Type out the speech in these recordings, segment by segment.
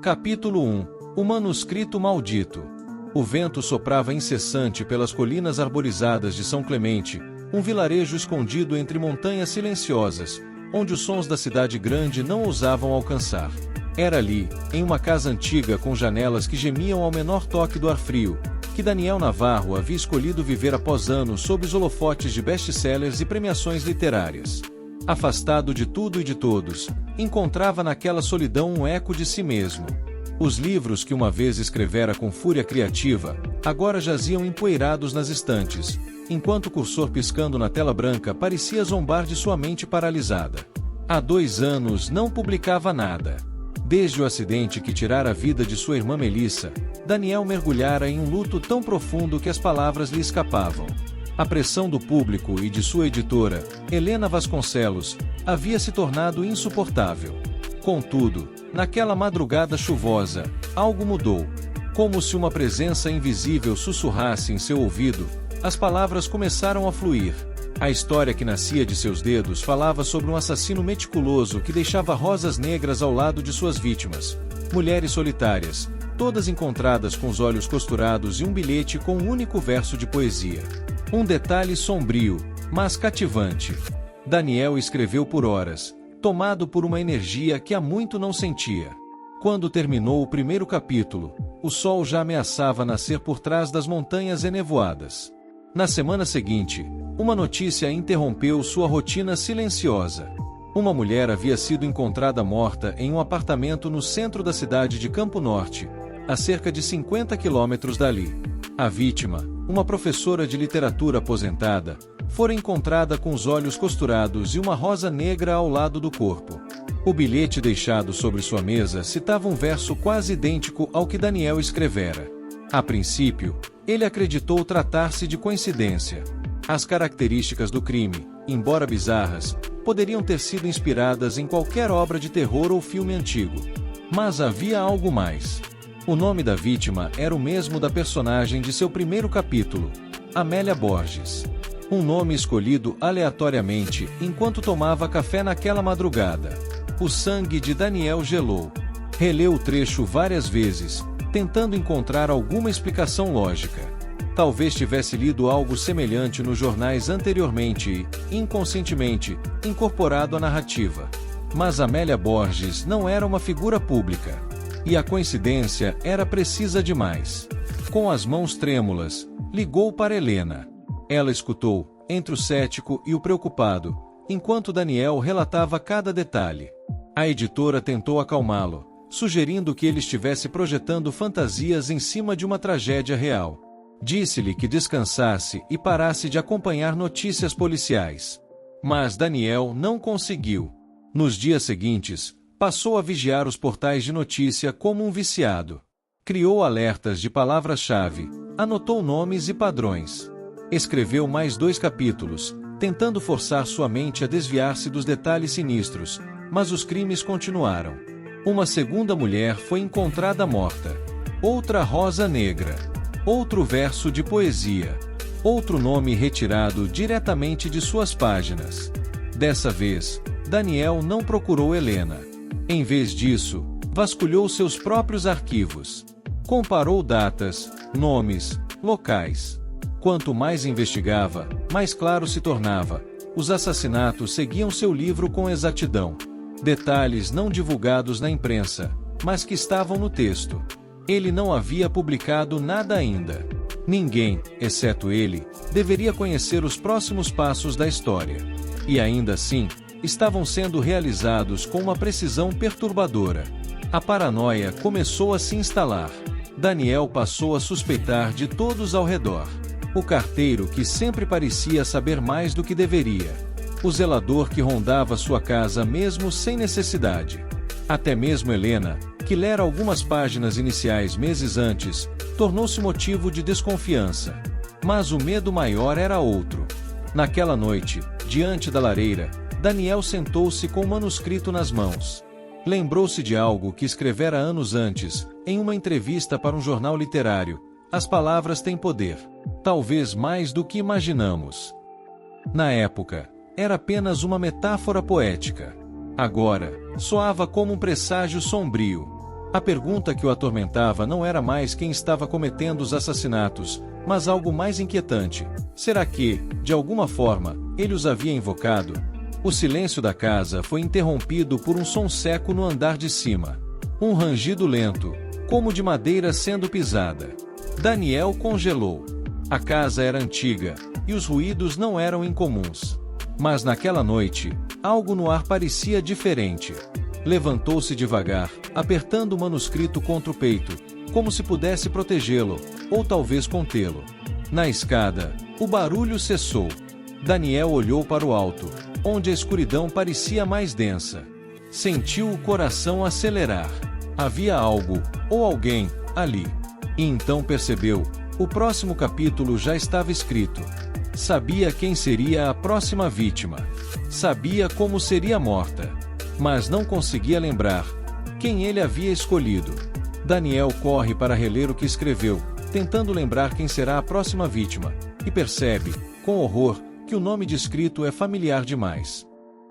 Capítulo 1. O manuscrito maldito. O vento soprava incessante pelas colinas arborizadas de São Clemente, um vilarejo escondido entre montanhas silenciosas, onde os sons da cidade grande não ousavam alcançar. Era ali, em uma casa antiga com janelas que gemiam ao menor toque do ar frio, que Daniel Navarro havia escolhido viver após anos sob os holofotes de best-sellers e premiações literárias. Afastado de tudo e de todos, encontrava naquela solidão um eco de si mesmo. Os livros que uma vez escrevera com fúria criativa, agora jaziam empoeirados nas estantes, enquanto o cursor piscando na tela branca parecia zombar de sua mente paralisada. Há 2 anos não publicava nada. Desde o acidente que tirara a vida de sua irmã Melissa, Daniel mergulhara em um luto tão profundo que as palavras lhe escapavam. A pressão do público e de sua editora, Helena Vasconcelos, havia se tornado insuportável. Contudo, naquela madrugada chuvosa, algo mudou. Como se uma presença invisível sussurrasse em seu ouvido, as palavras começaram a fluir. A história que nascia de seus dedos falava sobre um assassino meticuloso que deixava rosas negras ao lado de suas vítimas. Mulheres solitárias, todas encontradas com os olhos costurados e um bilhete com um único verso de poesia. Um detalhe sombrio, mas cativante. Daniel escreveu por horas, tomado por uma energia que há muito não sentia. Quando terminou o primeiro capítulo, o sol já ameaçava nascer por trás das montanhas enevoadas. Na semana seguinte, uma notícia interrompeu sua rotina silenciosa. Uma mulher havia sido encontrada morta em um apartamento no centro da cidade de Campo Norte, a cerca de 50 quilômetros dali. A vítima, uma professora de literatura aposentada, fora encontrada com os olhos costurados e uma rosa negra ao lado do corpo. O bilhete deixado sobre sua mesa citava um verso quase idêntico ao que Daniel escrevera. A princípio, ele acreditou tratar-se de coincidência. As características do crime, embora bizarras, poderiam ter sido inspiradas em qualquer obra de terror ou filme antigo. Mas havia algo mais. O nome da vítima era o mesmo da personagem de seu primeiro capítulo, Amélia Borges. Um nome escolhido aleatoriamente enquanto tomava café naquela madrugada. O sangue de Daniel gelou. Releu o trecho várias vezes, tentando encontrar alguma explicação lógica. Talvez tivesse lido algo semelhante nos jornais anteriormente e, inconscientemente, incorporado à narrativa. Mas Amélia Borges não era uma figura pública. E a coincidência era precisa demais. Com as mãos trêmulas, ligou para Helena. Ela escutou, entre o cético e o preocupado, enquanto Daniel relatava cada detalhe. A editora tentou acalmá-lo, sugerindo que ele estivesse projetando fantasias em cima de uma tragédia real. Disse-lhe que descansasse e parasse de acompanhar notícias policiais. Mas Daniel não conseguiu. Nos dias seguintes, passou a vigiar os portais de notícia como um viciado. Criou alertas de palavras-chave, anotou nomes e padrões. Escreveu mais 2 capítulos, tentando forçar sua mente a desviar-se dos detalhes sinistros, mas os crimes continuaram. Uma segunda mulher foi encontrada morta. Outra rosa negra. Outro verso de poesia. Outro nome retirado diretamente de suas páginas. Dessa vez, Daniel não procurou Helena. Em vez disso, vasculhou seus próprios arquivos. Comparou datas, nomes, locais. Quanto mais investigava, mais claro se tornava. Os assassinatos seguiam seu livro com exatidão. Detalhes não divulgados na imprensa, mas que estavam no texto. Ele não havia publicado nada ainda. Ninguém, exceto ele, deveria conhecer os próximos passos da história. E ainda assim, estavam sendo realizados com uma precisão perturbadora. A paranoia começou a se instalar. Daniel passou a suspeitar de todos ao redor. O carteiro que sempre parecia saber mais do que deveria. O zelador que rondava sua casa mesmo sem necessidade. Até mesmo Helena, que lera algumas páginas iniciais meses antes, tornou-se motivo de desconfiança. Mas o medo maior era outro. Naquela noite, diante da lareira, Daniel sentou-se com o manuscrito nas mãos. Lembrou-se de algo que escrevera anos antes, em uma entrevista para um jornal literário. As palavras têm poder. Talvez mais do que imaginamos. Na época, era apenas uma metáfora poética. Agora, soava como um presságio sombrio. A pergunta que o atormentava não era mais quem estava cometendo os assassinatos, mas algo mais inquietante. Será que, de alguma forma, ele os havia invocado? O silêncio da casa foi interrompido por um som seco no andar de cima. Um rangido lento, como de madeira sendo pisada. Daniel congelou. A casa era antiga, e os ruídos não eram incomuns. Mas naquela noite, algo no ar parecia diferente. Levantou-se devagar, apertando o manuscrito contra o peito, como se pudesse protegê-lo, ou talvez contê-lo. Na escada, o barulho cessou. Daniel olhou para o alto, onde a escuridão parecia mais densa. Sentiu o coração acelerar. Havia algo, ou alguém, ali. E então percebeu, o próximo capítulo já estava escrito. Sabia quem seria a próxima vítima. Sabia como seria morta. Mas não conseguia lembrar quem ele havia escolhido. Daniel corre para reler o que escreveu, tentando lembrar quem será a próxima vítima, e percebe, com horror, que o nome descrito é familiar demais.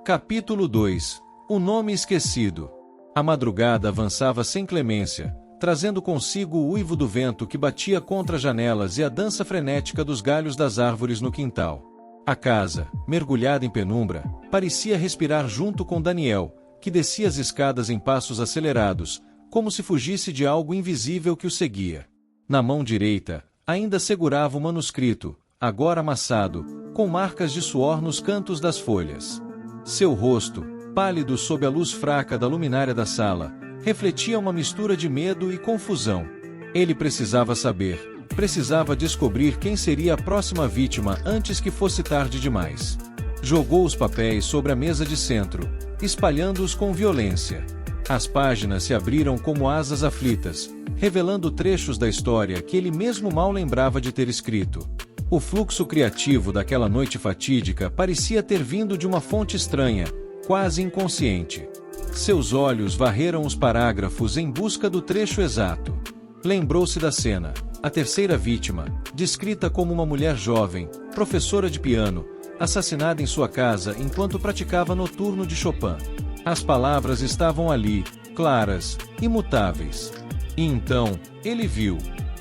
Capítulo 2. O nome esquecido. A madrugada avançava sem clemência, trazendo consigo o uivo do vento que batia contra as janelas e a dança frenética dos galhos das árvores no quintal. A casa, mergulhada em penumbra, parecia respirar junto com Daniel, que descia as escadas em passos acelerados, como se fugisse de algo invisível que o seguia. Na mão direita, ainda segurava o manuscrito, agora amassado, com marcas de suor nos cantos das folhas. Seu rosto, pálido sob a luz fraca da luminária da sala, refletia uma mistura de medo e confusão. Ele precisava saber. Precisava descobrir quem seria a próxima vítima antes que fosse tarde demais. Jogou os papéis sobre a mesa de centro, espalhando-os com violência. As páginas se abriram como asas aflitas, revelando trechos da história que ele mesmo mal lembrava de ter escrito. O fluxo criativo daquela noite fatídica parecia ter vindo de uma fonte estranha, quase inconsciente. Seus olhos varreram os parágrafos em busca do trecho exato. Lembrou-se da cena. A terceira vítima, descrita como uma mulher jovem, professora de piano, assassinada em sua casa enquanto praticava noturno de Chopin. As palavras estavam ali, claras, imutáveis. E então, ele viu.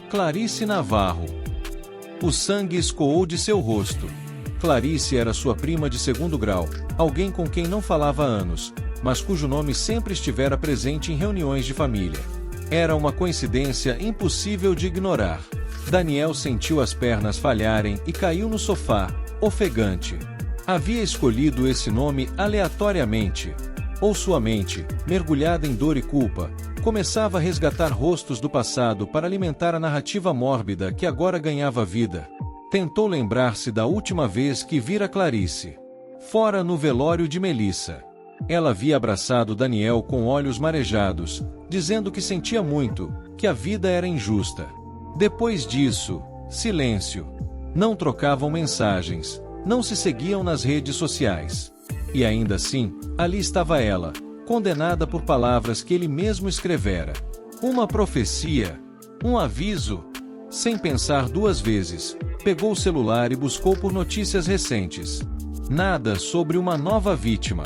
Clarice Navarro. O sangue escoou de seu rosto. Clarice era sua prima de segundo grau, alguém com quem não falava há anos, mas cujo nome sempre estivera presente em reuniões de família. Era uma coincidência impossível de ignorar. Daniel sentiu as pernas falharem e caiu no sofá, ofegante. Havia escolhido esse nome aleatoriamente. Ou sua mente, mergulhada em dor e culpa, começava a resgatar rostos do passado para alimentar a narrativa mórbida que agora ganhava vida. Tentou lembrar-se da última vez que vira Clarice. Fora no velório de Melissa. Ela havia abraçado Daniel com olhos marejados, dizendo que sentia muito, que a vida era injusta. Depois disso, silêncio. Não trocavam mensagens, não se seguiam nas redes sociais. E ainda assim, ali estava ela, condenada por palavras que ele mesmo escrevera. Uma profecia, um aviso. Sem pensar duas vezes, pegou o celular e buscou por notícias recentes. Nada sobre uma nova vítima.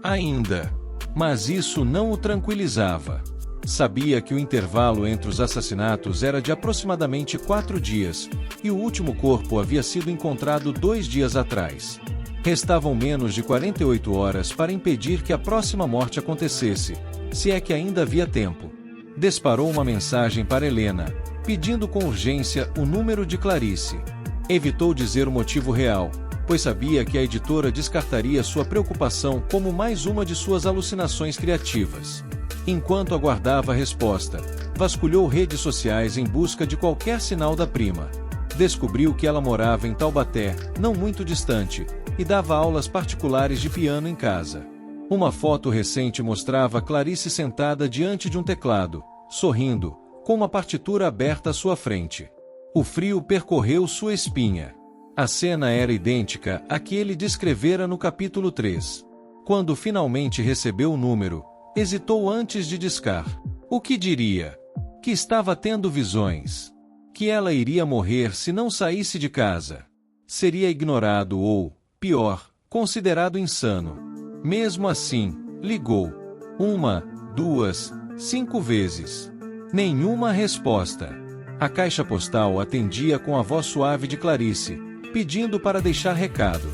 Ainda. Mas isso não o tranquilizava. Sabia que o intervalo entre os assassinatos era de aproximadamente 4 dias, e o último corpo havia sido encontrado 2 dias atrás. Restavam menos de 48 horas para impedir que a próxima morte acontecesse, se é que ainda havia tempo. Disparou uma mensagem para Helena, pedindo com urgência o número de Clarice. Evitou dizer o motivo real, pois sabia que a editora descartaria sua preocupação como mais uma de suas alucinações criativas. Enquanto aguardava a resposta, vasculhou redes sociais em busca de qualquer sinal da prima. Descobriu que ela morava em Taubaté, não muito distante, e dava aulas particulares de piano em casa. Uma foto recente mostrava Clarice sentada diante de um teclado, sorrindo, com uma partitura aberta à sua frente. O frio percorreu sua espinha. A cena era idêntica à que ele descrevera no capítulo 3. Quando finalmente recebeu o número, hesitou antes de discar. O que diria? Que estava tendo visões. Que ela iria morrer se não saísse de casa. Seria ignorado ou, pior, considerado insano. Mesmo assim, ligou. 1, 2, 5 vezes. Nenhuma resposta. A caixa postal atendia com a voz suave de Clarice, pedindo para deixar recado.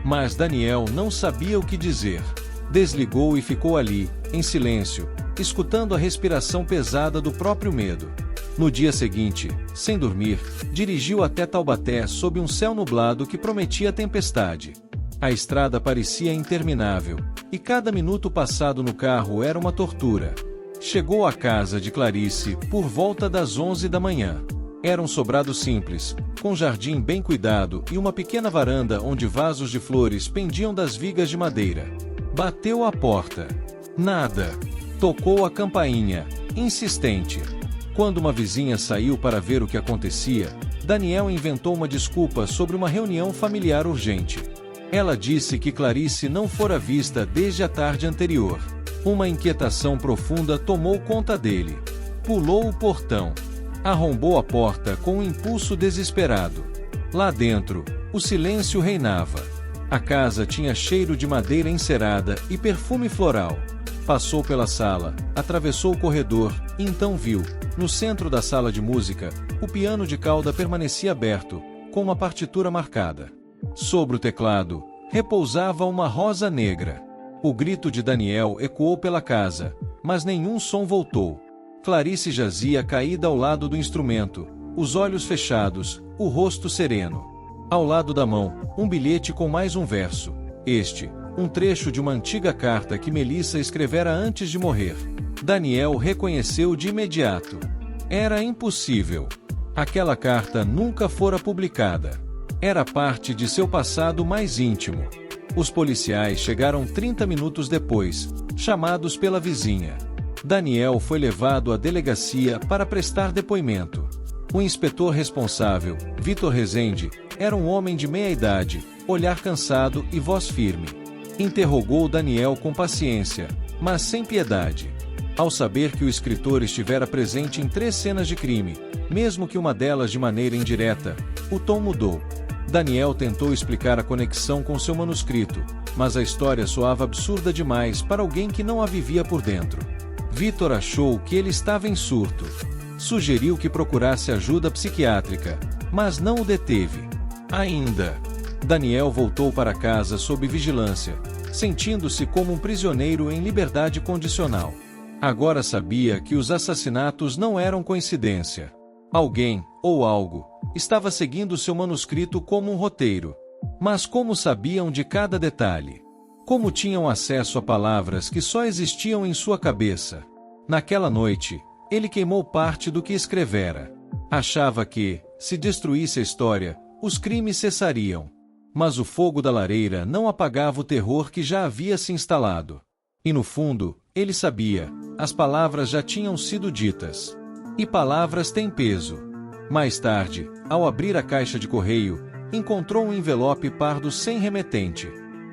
Mas Daniel não sabia o que dizer. Desligou e ficou ali, em silêncio, escutando a respiração pesada do próprio medo. No dia seguinte, sem dormir, dirigiu até Taubaté sob um céu nublado que prometia tempestade. A estrada parecia interminável, e cada minuto passado no carro era uma tortura. Chegou à casa de Clarice por volta das 11 da manhã. Era um sobrado simples, com jardim bem cuidado e uma pequena varanda onde vasos de flores pendiam das vigas de madeira. Bateu à porta. Nada. Tocou a campainha, insistente. Quando uma vizinha saiu para ver o que acontecia, Daniel inventou uma desculpa sobre uma reunião familiar urgente. Ela disse que Clarice não fora vista desde a tarde anterior. Uma inquietação profunda tomou conta dele. Pulou o portão. Arrombou a porta com um impulso desesperado. Lá dentro, o silêncio reinava. A casa tinha cheiro de madeira encerada e perfume floral. Passou pela sala, atravessou o corredor e então viu, no centro da sala de música, o piano de cauda permanecia aberto, com uma partitura marcada. Sobre o teclado, repousava uma rosa negra. O grito de Daniel ecoou pela casa, mas nenhum som voltou. Clarice jazia caída ao lado do instrumento, os olhos fechados, o rosto sereno. Ao lado da mão, um bilhete com mais um verso. Um trecho de uma antiga carta que Melissa escrevera antes de morrer. Daniel reconheceu de imediato. Era impossível. Aquela carta nunca fora publicada. Era parte de seu passado mais íntimo. Os policiais chegaram 30 minutos depois, chamados pela vizinha. Daniel foi levado à delegacia para prestar depoimento. O inspetor responsável, Vitor Rezende, era um homem de meia idade, olhar cansado e voz firme. Interrogou Daniel com paciência, mas sem piedade. Ao saber que o escritor estivera presente em 3 cenas de crime, mesmo que uma delas de maneira indireta, o tom mudou. Daniel tentou explicar a conexão com seu manuscrito, mas a história soava absurda demais para alguém que não a vivia por dentro. Vitor achou que ele estava em surto. Sugeriu que procurasse ajuda psiquiátrica, mas não o deteve. Ainda. Daniel voltou para casa sob vigilância, sentindo-se como um prisioneiro em liberdade condicional. Agora sabia que os assassinatos não eram coincidência. Alguém, ou algo, estava seguindo seu manuscrito como um roteiro. Mas como sabiam de cada detalhe? Como tinham acesso a palavras que só existiam em sua cabeça? Naquela noite, ele queimou parte do que escrevera. Achava que, se destruísse a história, os crimes cessariam. Mas o fogo da lareira não apagava o terror que já havia se instalado. E no fundo, ele sabia, as palavras já tinham sido ditas. E palavras têm peso. Mais tarde, ao abrir a caixa de correio, encontrou um envelope pardo sem remetente.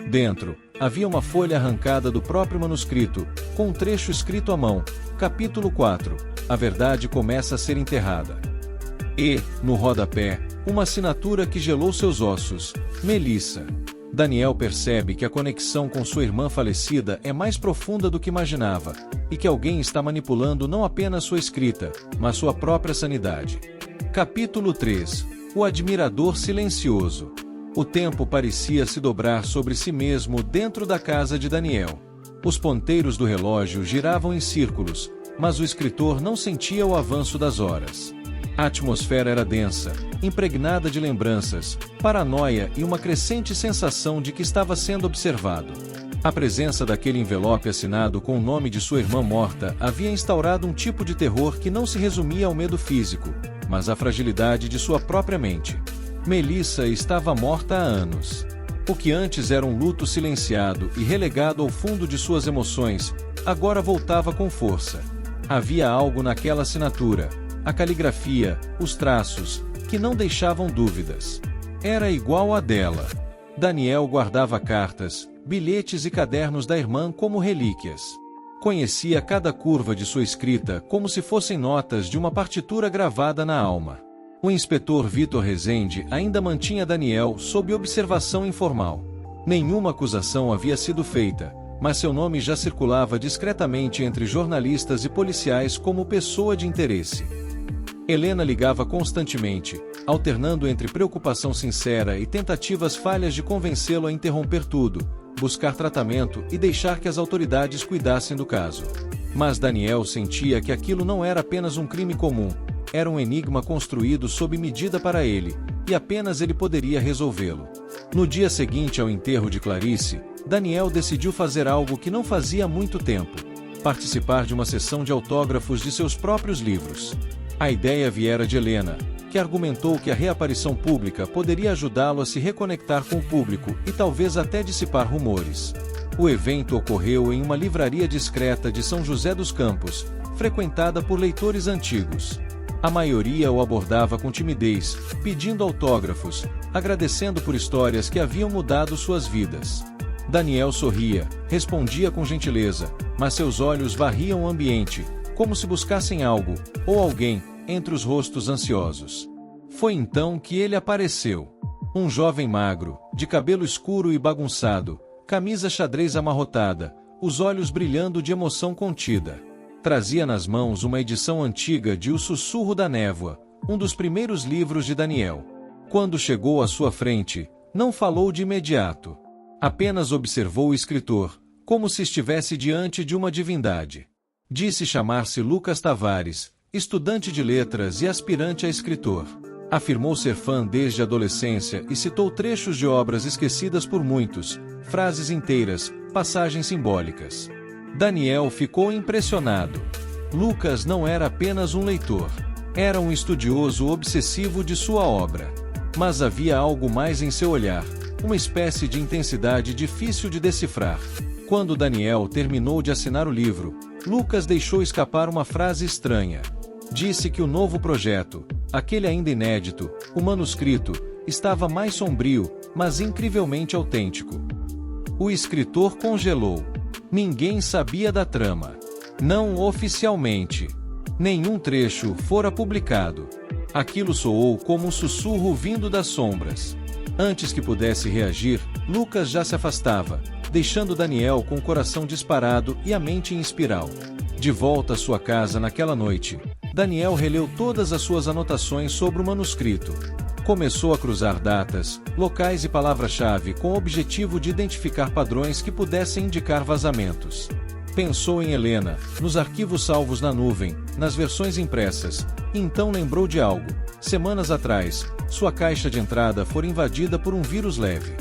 Dentro, havia uma folha arrancada do próprio manuscrito, com um trecho escrito à mão, capítulo 4, a verdade começa a ser enterrada. E, no rodapé, uma assinatura que gelou seus ossos, Melissa. Daniel percebe que a conexão com sua irmã falecida é mais profunda do que imaginava, e que alguém está manipulando não apenas sua escrita, mas sua própria sanidade. Capítulo 3. O admirador silencioso. O tempo parecia se dobrar sobre si mesmo dentro da casa de Daniel. Os ponteiros do relógio giravam em círculos, mas o escritor não sentia o avanço das horas. A atmosfera era densa, impregnada de lembranças, paranoia e uma crescente sensação de que estava sendo observado. A presença daquele envelope assinado com o nome de sua irmã morta havia instaurado um tipo de terror que não se resumia ao medo físico, mas à fragilidade de sua própria mente. Melissa estava morta há anos. O que antes era um luto silenciado e relegado ao fundo de suas emoções, agora voltava com força. Havia algo naquela assinatura, a caligrafia, os traços, que não deixavam dúvidas. Era igual à dela. Daniel guardava cartas, bilhetes e cadernos da irmã como relíquias. Conhecia cada curva de sua escrita como se fossem notas de uma partitura gravada na alma. O inspetor Vitor Rezende ainda mantinha Daniel sob observação informal. Nenhuma acusação havia sido feita, mas seu nome já circulava discretamente entre jornalistas e policiais como pessoa de interesse. Helena ligava constantemente, alternando entre preocupação sincera e tentativas falhas de convencê-lo a interromper tudo, buscar tratamento e deixar que as autoridades cuidassem do caso. Mas Daniel sentia que aquilo não era apenas um crime comum, era um enigma construído sob medida para ele, e apenas ele poderia resolvê-lo. No dia seguinte ao enterro de Clarice, Daniel decidiu fazer algo que não fazia há muito tempo: participar de uma sessão de autógrafos de seus próprios livros. A ideia viera de Helena, que argumentou que a reaparição pública poderia ajudá-lo a se reconectar com o público e talvez até dissipar rumores. O evento ocorreu em uma livraria discreta de São José dos Campos, frequentada por leitores antigos. A maioria o abordava com timidez, pedindo autógrafos, agradecendo por histórias que haviam mudado suas vidas. Daniel sorria, respondia com gentileza, mas seus olhos varriam o ambiente, como se buscassem algo, ou alguém, entre os rostos ansiosos. Foi então que ele apareceu. Um jovem magro, de cabelo escuro e bagunçado, camisa xadrez amarrotada, os olhos brilhando de emoção contida. Trazia nas mãos uma edição antiga de O Sussurro da Névoa, um dos primeiros livros de Daniel. Quando chegou à sua frente, não falou de imediato. Apenas observou o escritor, como se estivesse diante de uma divindade. Disse chamar-se Lucas Tavares, estudante de letras e aspirante a escritor. Afirmou ser fã desde a adolescência e citou trechos de obras esquecidas por muitos, frases inteiras, passagens simbólicas. Daniel ficou impressionado. Lucas não era apenas um leitor. Era um estudioso obsessivo de sua obra. Mas havia algo mais em seu olhar, uma espécie de intensidade difícil de decifrar. Quando Daniel terminou de assinar o livro, Lucas deixou escapar uma frase estranha. Disse que o novo projeto, aquele ainda inédito, o manuscrito, estava mais sombrio, mas incrivelmente autêntico. O escritor congelou. Ninguém sabia da trama. Não oficialmente. Nenhum trecho fora publicado. Aquilo soou como um sussurro vindo das sombras. Antes que pudesse reagir, Lucas já se afastava, deixando Daniel com o coração disparado e a mente em espiral. De volta à sua casa naquela noite, Daniel releu todas as suas anotações sobre o manuscrito. Começou a cruzar datas, locais e palavras-chave com o objetivo de identificar padrões que pudessem indicar vazamentos. Pensou em Helena, nos arquivos salvos na nuvem, nas versões impressas, e então lembrou de algo. Semanas atrás, sua caixa de entrada fora invadida por um vírus leve.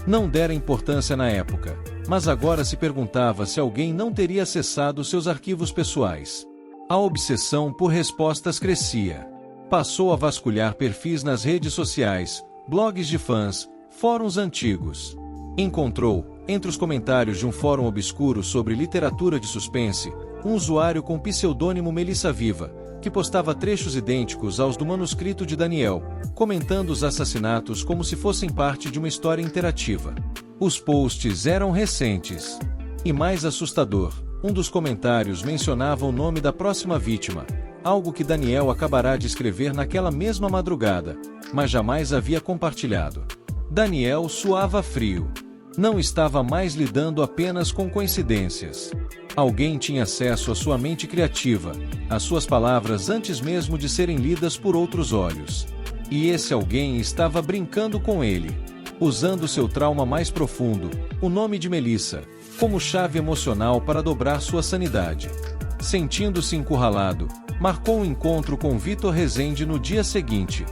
Não dera importância na época, mas agora se perguntava se alguém não teria acessado seus arquivos pessoais. A obsessão por respostas crescia. Passou a vasculhar perfis nas redes sociais, blogs de fãs, fóruns antigos. Encontrou, entre os comentários de um fórum obscuro sobre literatura de suspense, um usuário com pseudônimo Melissa Viva, que postava trechos idênticos aos do manuscrito de Daniel, comentando os assassinatos como se fossem parte de uma história interativa. Os posts eram recentes. E mais assustador, um dos comentários mencionava o nome da próxima vítima, algo que Daniel acabará de escrever naquela mesma madrugada, mas jamais havia compartilhado. Daniel suava frio. Não estava mais lidando apenas com coincidências. Alguém tinha acesso à sua mente criativa, às suas palavras antes mesmo de serem lidas por outros olhos. E esse alguém estava brincando com ele, usando seu trauma mais profundo, o nome de Melissa, como chave emocional para dobrar sua sanidade. Sentindo-se encurralado, marcou um encontro com Vitor Rezende no dia seguinte.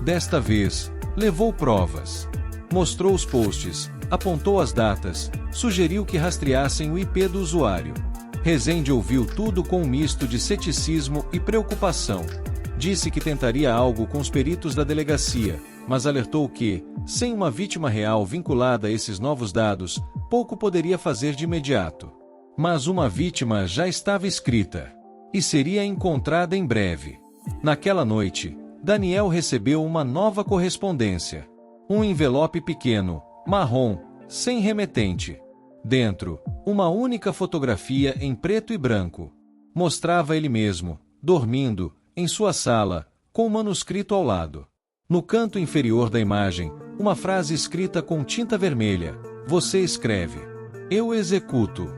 Desta vez, levou provas. Mostrou os posts, apontou as datas, sugeriu que rastreassem o IP do usuário. Rezende ouviu tudo com um misto de ceticismo e preocupação. Disse que tentaria algo com os peritos da delegacia, mas alertou que, sem uma vítima real vinculada a esses novos dados, pouco poderia fazer de imediato. Mas uma vítima já estava escrita. E seria encontrada em breve. Naquela noite, Daniel recebeu uma nova correspondência. Um envelope pequeno, marrom, sem remetente. Dentro, uma única fotografia em preto e branco. Mostrava ele mesmo, dormindo, em sua sala, com o manuscrito ao lado. No canto inferior da imagem, uma frase escrita com tinta vermelha: "Você escreve. Eu executo."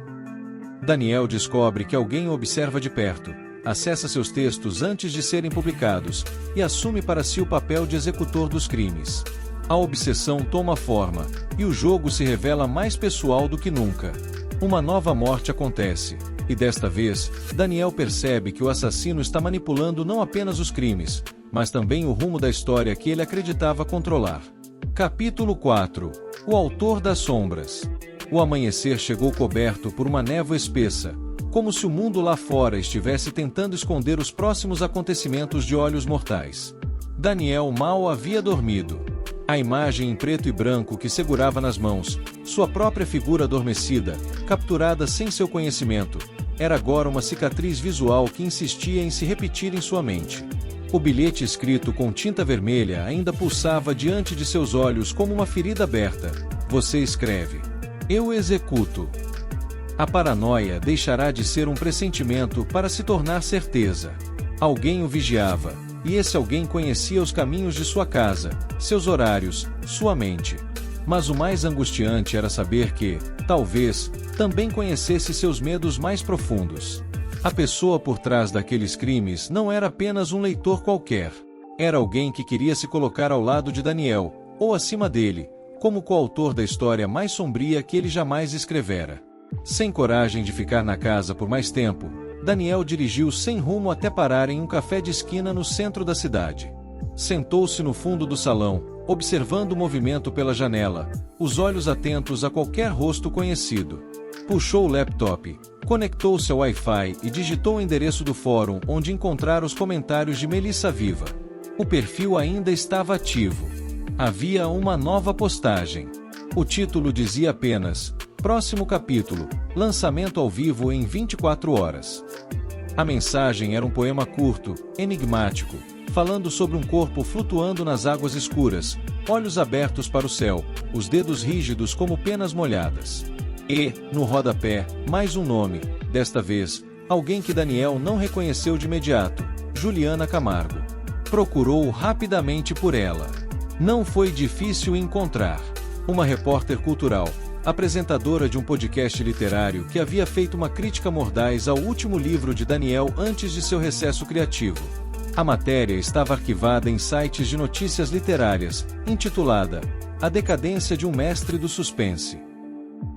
Daniel descobre que alguém o observa de perto, acessa seus textos antes de serem publicados, e assume para si o papel de executor dos crimes. A obsessão toma forma, e o jogo se revela mais pessoal do que nunca. Uma nova morte acontece, e desta vez, Daniel percebe que o assassino está manipulando não apenas os crimes, mas também o rumo da história que ele acreditava controlar. Capítulo 4 – O Autor das Sombras. O amanhecer chegou coberto por uma névoa espessa, como se o mundo lá fora estivesse tentando esconder os próximos acontecimentos de olhos mortais. Daniel mal havia dormido. A imagem em preto e branco que segurava nas mãos, sua própria figura adormecida, capturada sem seu conhecimento, era agora uma cicatriz visual que insistia em se repetir em sua mente. O bilhete escrito com tinta vermelha ainda pulsava diante de seus olhos como uma ferida aberta. Você escreve: eu executo. A paranoia deixará de ser um pressentimento para se tornar certeza. Alguém o vigiava, e esse alguém conhecia os caminhos de sua casa, seus horários, sua mente. Mas o mais angustiante era saber que, talvez, também conhecesse seus medos mais profundos. A pessoa por trás daqueles crimes não era apenas um leitor qualquer. Era alguém que queria se colocar ao lado de Daniel, ou acima dele, como coautor da história mais sombria que ele jamais escrevera. Sem coragem de ficar na casa por mais tempo, Daniel dirigiu sem rumo até parar em um café de esquina no centro da cidade. Sentou-se no fundo do salão, observando o movimento pela janela, os olhos atentos a qualquer rosto conhecido. Puxou o laptop, conectou-se ao Wi-Fi e digitou o endereço do fórum onde encontrar os comentários de Melissa Viva. O perfil ainda estava ativo. Havia uma nova postagem. O título dizia apenas: próximo capítulo, lançamento ao vivo em 24 horas. A mensagem era um poema curto, enigmático, falando sobre um corpo flutuando nas águas escuras, olhos abertos para o céu, os dedos rígidos como penas molhadas. E, no rodapé, mais um nome, desta vez, alguém que Daniel não reconheceu de imediato: Juliana Camargo. Procurou rapidamente por ela. Não foi difícil encontrar. Uma repórter cultural, apresentadora de um podcast literário que havia feito uma crítica mordaz ao último livro de Daniel antes de seu recesso criativo. A matéria estava arquivada em sites de notícias literárias, intitulada A Decadência de um Mestre do Suspense.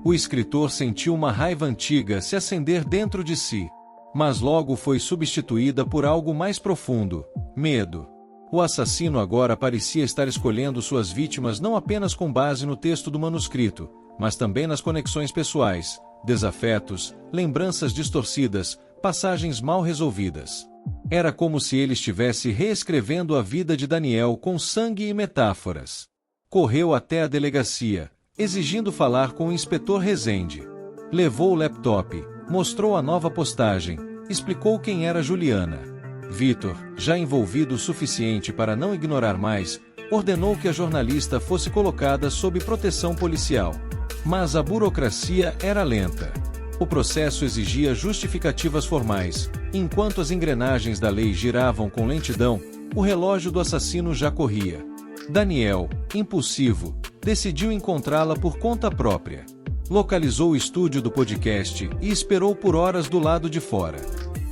O escritor sentiu uma raiva antiga se acender dentro de si, mas logo foi substituída por algo mais profundo: medo. O assassino agora parecia estar escolhendo suas vítimas não apenas com base no texto do manuscrito, mas também nas conexões pessoais, desafetos, lembranças distorcidas, passagens mal resolvidas. Era como se ele estivesse reescrevendo a vida de Daniel com sangue e metáforas. Correu até a delegacia, exigindo falar com o inspetor Rezende. Levou o laptop, mostrou a nova postagem, explicou quem era Juliana. Vitor, já envolvido o suficiente para não ignorar mais, ordenou que a jornalista fosse colocada sob proteção policial. Mas a burocracia era lenta. O processo exigia justificativas formais. Enquanto as engrenagens da lei giravam com lentidão, o relógio do assassino já corria. Daniel, impulsivo, decidiu encontrá-la por conta própria. Localizou o estúdio do podcast e esperou por horas do lado de fora.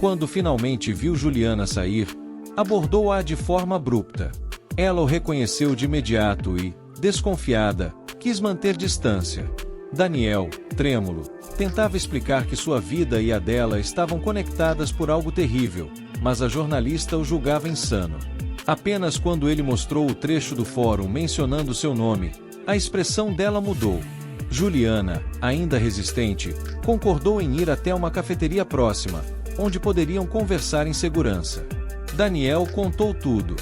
Quando finalmente viu Juliana sair, abordou-a de forma abrupta. Ela o reconheceu de imediato e, desconfiada, quis manter distância. Daniel, trêmulo, tentava explicar que sua vida e a dela estavam conectadas por algo terrível, mas a jornalista o julgava insano. Apenas quando ele mostrou o trecho do fórum mencionando seu nome, a expressão dela mudou. Juliana, ainda resistente, concordou em ir até uma cafeteria próxima, onde poderiam conversar em segurança. Daniel contou tudo.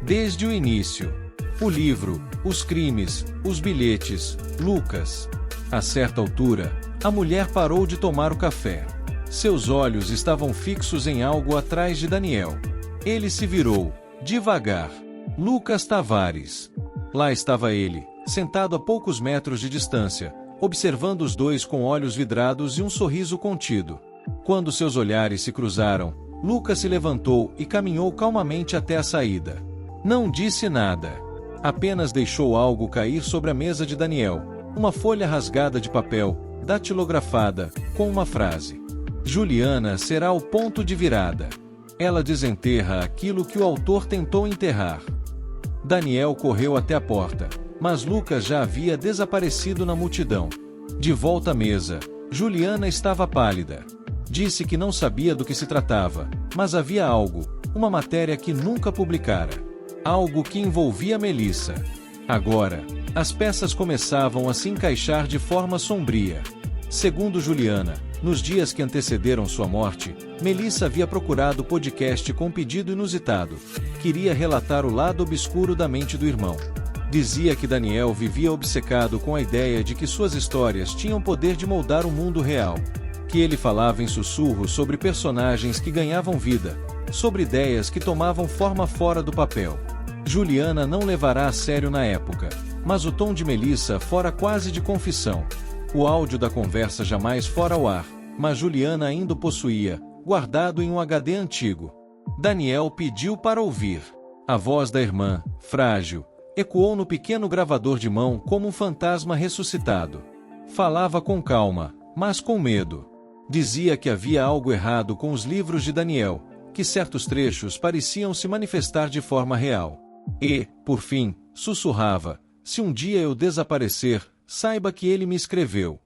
Desde o início. O livro, os crimes, os bilhetes, Lucas. A certa altura, a mulher parou de tomar o café. Seus olhos estavam fixos em algo atrás de Daniel. Ele se virou, devagar. Lucas Tavares. Lá estava ele, sentado a poucos metros de distância, observando os dois com olhos vidrados e um sorriso contido. Quando seus olhares se cruzaram, Lucas se levantou e caminhou calmamente até a saída. Não disse nada. Apenas deixou algo cair sobre a mesa de Daniel, uma folha rasgada de papel, datilografada, com uma frase. Juliana será o ponto de virada. Ela desenterra aquilo que o autor tentou enterrar. Daniel correu até a porta, mas Lucas já havia desaparecido na multidão. De volta à mesa, Juliana estava pálida. Disse que não sabia do que se tratava, mas havia algo, uma matéria que nunca publicara. Algo que envolvia Melissa. Agora, as peças começavam a se encaixar de forma sombria. Segundo Juliana, nos dias que antecederam sua morte, Melissa havia procurado o podcast com um pedido inusitado. Queria relatar o lado obscuro da mente do irmão. Dizia que Daniel vivia obcecado com a ideia de que suas histórias tinham poder de moldar o mundo real. Que ele falava em sussurros sobre personagens que ganhavam vida, sobre ideias que tomavam forma fora do papel. Juliana não levará a sério na época, mas o tom de Melissa fora quase de confissão. O áudio da conversa jamais fora ao ar, mas Juliana ainda o possuía, guardado em um HD antigo. Daniel pediu para ouvir. A voz da irmã, frágil, ecoou no pequeno gravador de mão como um fantasma ressuscitado. Falava com calma, mas com medo. Dizia que havia algo errado com os livros de Daniel, que certos trechos pareciam se manifestar de forma real. E, por fim, sussurrava: se um dia eu desaparecer, saiba que ele me escreveu.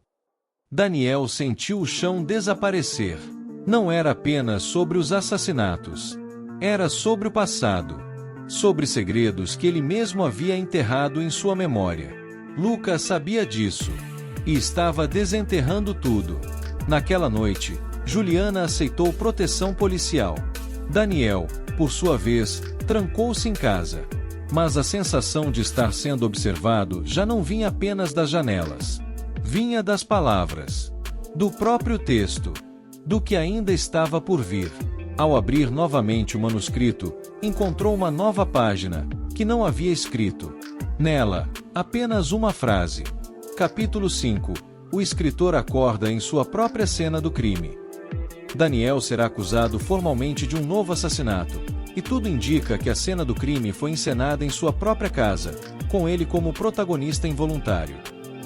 Daniel sentiu o chão desaparecer. Não era apenas sobre os assassinatos. Era sobre o passado. Sobre segredos que ele mesmo havia enterrado em sua memória. Lucas sabia disso. E estava desenterrando tudo. Naquela noite, Juliana aceitou proteção policial. Daniel, por sua vez, trancou-se em casa. Mas a sensação de estar sendo observado já não vinha apenas das janelas. Vinha das palavras. Do próprio texto. Do que ainda estava por vir. Ao abrir novamente o manuscrito, encontrou uma nova página, que não havia escrito. Nela, apenas uma frase. Capítulo 5. O escritor acorda em sua própria cena do crime. Daniel será acusado formalmente de um novo assassinato, e tudo indica que a cena do crime foi encenada em sua própria casa, com ele como protagonista involuntário.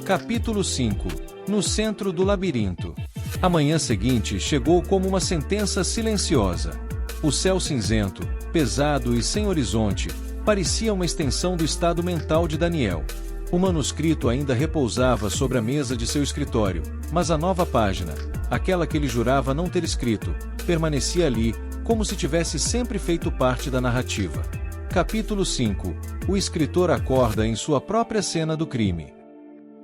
Capítulo 5. No centro do labirinto. A manhã seguinte chegou como uma sentença silenciosa. O céu cinzento, pesado e sem horizonte, parecia uma extensão do estado mental de Daniel. O manuscrito ainda repousava sobre a mesa de seu escritório, mas a nova página, aquela que ele jurava não ter escrito, permanecia ali, como se tivesse sempre feito parte da narrativa. Capítulo 5. O escritor acorda em sua própria cena do crime.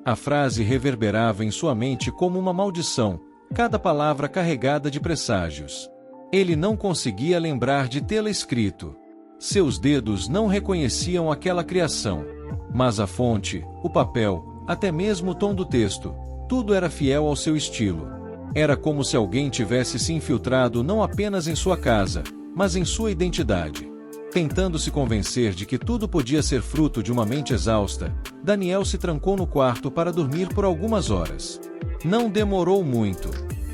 A frase reverberava em sua mente como uma maldição, cada palavra carregada de presságios. Ele não conseguia lembrar de tê-la escrito. Seus dedos não reconheciam aquela criação. Mas a fonte, o papel, até mesmo o tom do texto, tudo era fiel ao seu estilo. Era como se alguém tivesse se infiltrado não apenas em sua casa, mas em sua identidade. Tentando se convencer de que tudo podia ser fruto de uma mente exausta, Daniel se trancou no quarto para dormir por algumas horas. Não demorou muito.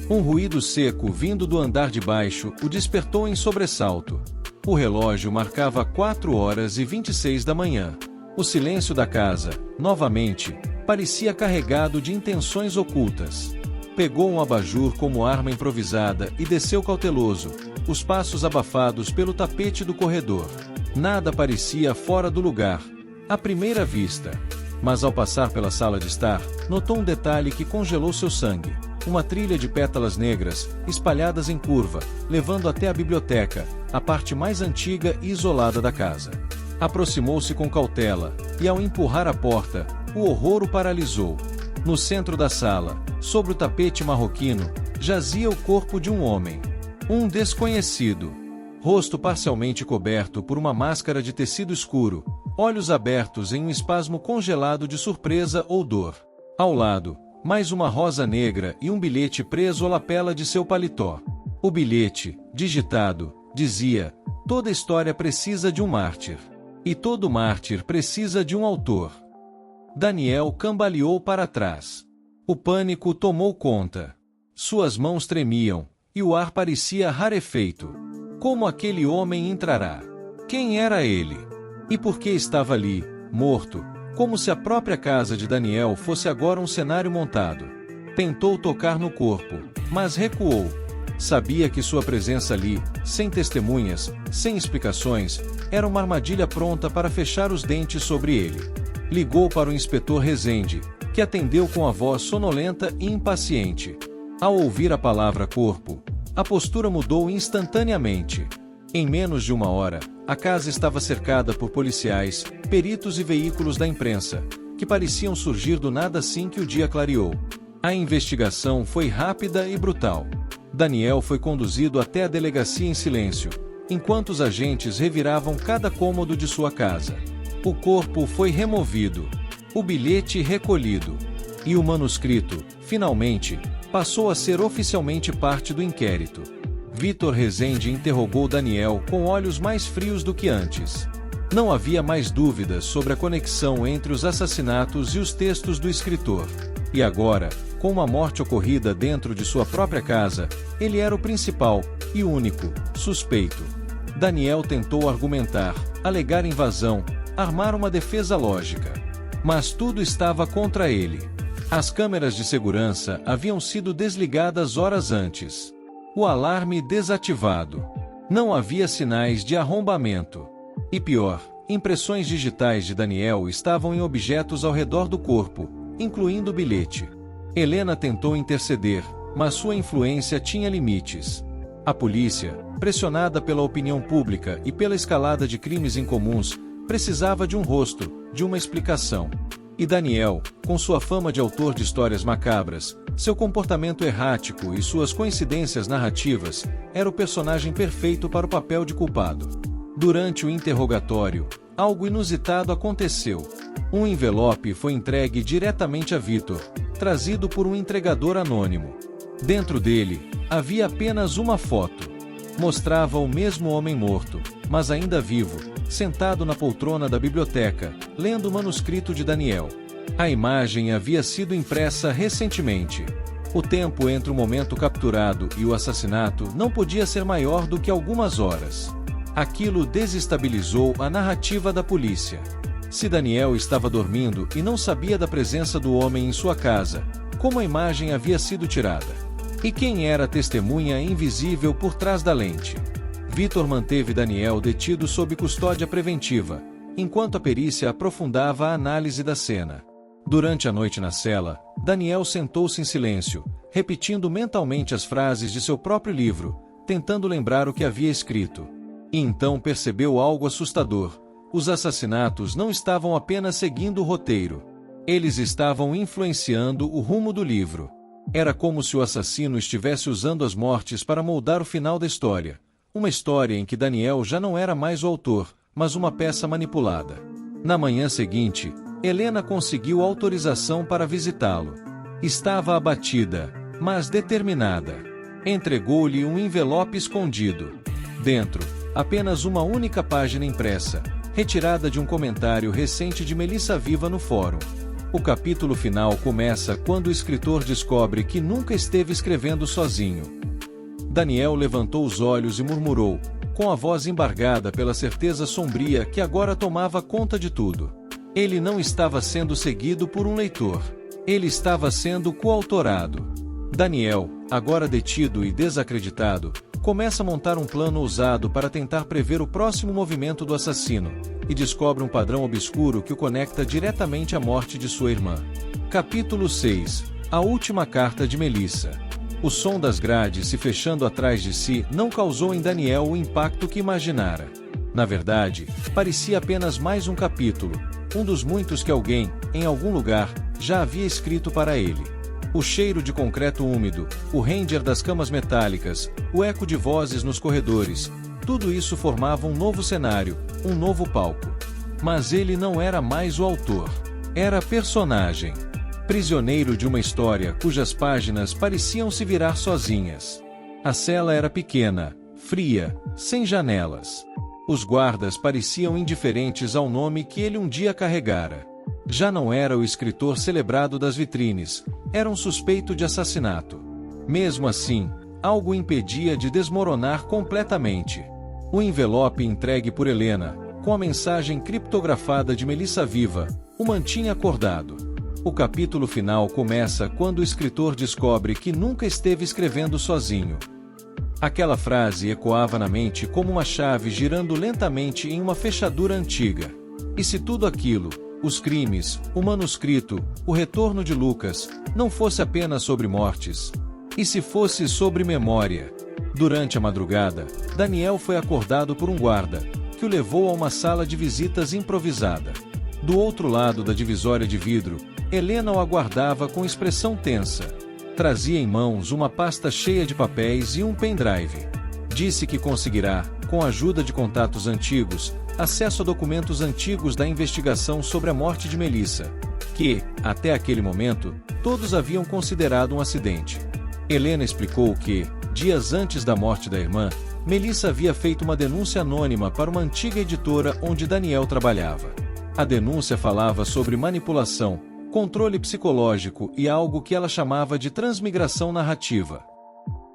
Um ruído seco vindo do andar de baixo o despertou em sobressalto. O relógio marcava 4h26 da manhã. O silêncio da casa, novamente, parecia carregado de intenções ocultas. Pegou um abajur como arma improvisada e desceu cauteloso, os passos abafados pelo tapete do corredor. Nada parecia fora do lugar, à primeira vista. Mas ao passar pela sala de estar, notou um detalhe que congelou seu sangue. Uma trilha de pétalas negras, espalhadas em curva, levando até a biblioteca, a parte mais antiga e isolada da casa. Aproximou-se com cautela, e ao empurrar a porta, o horror o paralisou. No centro da sala, sobre o tapete marroquino, jazia o corpo de um homem. Um desconhecido. Rosto parcialmente coberto por uma máscara de tecido escuro, olhos abertos em um espasmo congelado de surpresa ou dor. Ao lado, mais uma rosa negra e um bilhete preso à lapela de seu paletó. O bilhete, digitado, dizia: toda história precisa de um mártir. E todo mártir precisa de um autor. Daniel cambaleou para trás. O pânico tomou conta. Suas mãos tremiam, e o ar parecia rarefeito. Como aquele homem entrará? Quem era ele? E por que estava ali, morto, como se a própria casa de Daniel fosse agora um cenário montado? Tentou tocar no corpo, mas recuou. Sabia que sua presença ali, sem testemunhas, sem explicações, era uma armadilha pronta para fechar os dentes sobre ele. Ligou para o inspetor Rezende, que atendeu com a voz sonolenta e impaciente. Ao ouvir a palavra corpo, a postura mudou instantaneamente. Em menos de uma hora, a casa estava cercada por policiais, peritos e veículos da imprensa, que pareciam surgir do nada assim que o dia clareou. A investigação foi rápida e brutal. Daniel foi conduzido até a delegacia em silêncio, enquanto os agentes reviravam cada cômodo de sua casa. O corpo foi removido, o bilhete recolhido, e o manuscrito, finalmente, passou a ser oficialmente parte do inquérito. Vitor Rezende interrogou Daniel com olhos mais frios do que antes. Não havia mais dúvidas sobre a conexão entre os assassinatos e os textos do escritor. E agora, com uma morte ocorrida dentro de sua própria casa, ele era o principal e único suspeito. Daniel tentou argumentar, alegar invasão, armar uma defesa lógica. Mas tudo estava contra ele. As câmeras de segurança haviam sido desligadas horas antes. O alarme desativado. Não havia sinais de arrombamento. E pior, impressões digitais de Daniel estavam em objetos ao redor do corpo, incluindo o bilhete. Helena tentou interceder, mas sua influência tinha limites. A polícia, pressionada pela opinião pública e pela escalada de crimes incomuns, precisava de um rosto, de uma explicação. E Daniel, com sua fama de autor de histórias macabras, seu comportamento errático e suas coincidências narrativas, era o personagem perfeito para o papel de culpado. Durante o interrogatório, algo inusitado aconteceu. Um envelope foi entregue diretamente a Vitor, trazido por um entregador anônimo. Dentro dele, havia apenas uma foto. Mostrava o mesmo homem morto, mas ainda vivo, sentado na poltrona da biblioteca, lendo o manuscrito de Daniel. A imagem havia sido impressa recentemente. O tempo entre o momento capturado e o assassinato não podia ser maior do que algumas horas. Aquilo desestabilizou a narrativa da polícia. Se Daniel estava dormindo e não sabia da presença do homem em sua casa, como a imagem havia sido tirada? E quem era a testemunha invisível por trás da lente? Vitor manteve Daniel detido sob custódia preventiva, enquanto a perícia aprofundava a análise da cena. Durante a noite na cela, Daniel sentou-se em silêncio, repetindo mentalmente as frases de seu próprio livro, tentando lembrar o que havia escrito. E então percebeu algo assustador. Os assassinatos não estavam apenas seguindo o roteiro. Eles estavam influenciando o rumo do livro. Era como se o assassino estivesse usando as mortes para moldar o final da história. Uma história em que Daniel já não era mais o autor, mas uma peça manipulada. Na manhã seguinte, Helena conseguiu autorização para visitá-lo. Estava abatida, mas determinada. Entregou-lhe um envelope escondido. Dentro, apenas uma única página impressa, retirada de um comentário recente de Melissa Viva no fórum. O capítulo final começa quando o escritor descobre que nunca esteve escrevendo sozinho. Daniel levantou os olhos e murmurou, com a voz embargada pela certeza sombria que agora tomava conta de tudo. Ele não estava sendo seguido por um leitor. Ele estava sendo coautorado. Daniel, agora detido e desacreditado, começa a montar um plano ousado para tentar prever o próximo movimento do assassino, e descobre um padrão obscuro que o conecta diretamente à morte de sua irmã. Capítulo 6. A última carta de Melissa. O som das grades se fechando atrás de si não causou em Daniel o impacto que imaginara. Na verdade, parecia apenas mais um capítulo, um dos muitos que alguém, em algum lugar, já havia escrito para ele. O cheiro de concreto úmido, o ranger das camas metálicas, o eco de vozes nos corredores, tudo isso formava um novo cenário, um novo palco. Mas ele não era mais o autor. Era personagem. Prisioneiro de uma história cujas páginas pareciam se virar sozinhas. A cela era pequena, fria, sem janelas. Os guardas pareciam indiferentes ao nome que ele um dia carregara. Já não era o escritor celebrado das vitrines, era um suspeito de assassinato. Mesmo assim, algo o impedia de desmoronar completamente. O envelope entregue por Helena, com a mensagem criptografada de Melissa Viva, o mantinha acordado. O capítulo final começa quando o escritor descobre que nunca esteve escrevendo sozinho. Aquela frase ecoava na mente como uma chave girando lentamente em uma fechadura antiga. E se tudo aquilo, os crimes, o manuscrito, o retorno de Lucas, não fosse apenas sobre mortes? E se fosse sobre memória? Durante a madrugada, Daniel foi acordado por um guarda, que o levou a uma sala de visitas improvisada. Do outro lado da divisória de vidro, Helena o aguardava com expressão tensa. Trazia em mãos uma pasta cheia de papéis e um pendrive. Disse que conseguirá, com a ajuda de contatos antigos, acesso a documentos antigos da investigação sobre a morte de Melissa, que, até aquele momento, todos haviam considerado um acidente. Helena explicou que, dias antes da morte da irmã, Melissa havia feito uma denúncia anônima para uma antiga editora onde Daniel trabalhava. A denúncia falava sobre manipulação, controle psicológico e algo que ela chamava de transmigração narrativa.